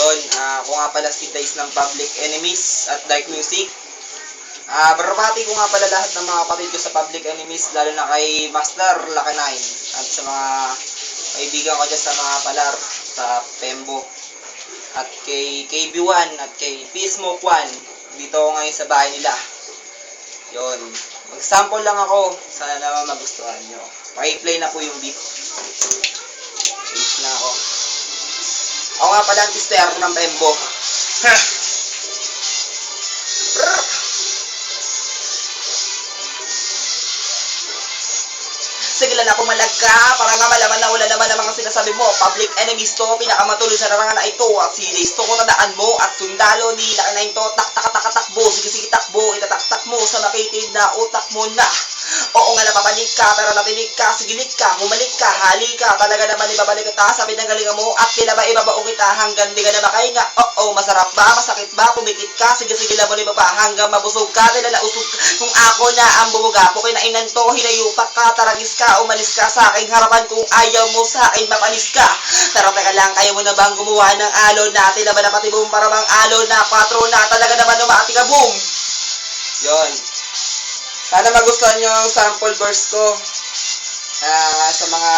Yun, ako nga pala si Dice ng Public Enemies at Dark Music. Barabati ko nga pala lahat ng mga kapatid ko sa Public Enemies, lalo na kay Master Lakanine at sa mga kaibigan ko dyan sa mga palar sa Pembo at kay KB1 at kay Pismo Kwan. Dito ako ngayon sa bahay nila. Yun, mag-sample lang ako, sana naman magustuhan nyo. Pakiplay na po yung beat. Wait na ako. Ako nga pala ang tester ng Pembo. Sige lang na pumalag ka, para nga malaman na wala naman ang mga sinasabi mo. Public Enemies to, pinakamatuloy sa larangan na ito. At si Days to ko tandaan mo, at sundalo ni Lakanine to, takbo, sige takbo, itataktak mo sa makitid na utak mo na. Oo nga napapanik ka, pero natinig ka, sigilik ka, humalik ka, hali ka, talaga naman ibabalik kita sa pinanggalingan mo, at tila ba ibabaong kita hanggang di ka na makahinga. Oo, masarap ba, masakit ba, pumikit ka, sige lang mo pa hanggang mabusog ka, tila nausog ka. Kung ako na ang bumuga po, kinainan to, hinayupak ka, taragis ka, umalis ka sa aking harapan, kung ayaw mo sa akin, mapanis ka. Pero teka lang, kaya mo na bang gumawa ng alon na, tila ba napatibong para bang alon na, 4 na, talaga naman umati ka, boom! Yon. Sana magustuhan nyo ang sample verse ko sa mga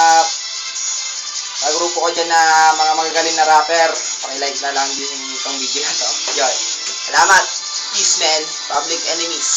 grupo ko dyan na mga magagaling na rapper. Pakilike na lang din itong video na to. Yun. Salamat. Peace, man. Public Enemies.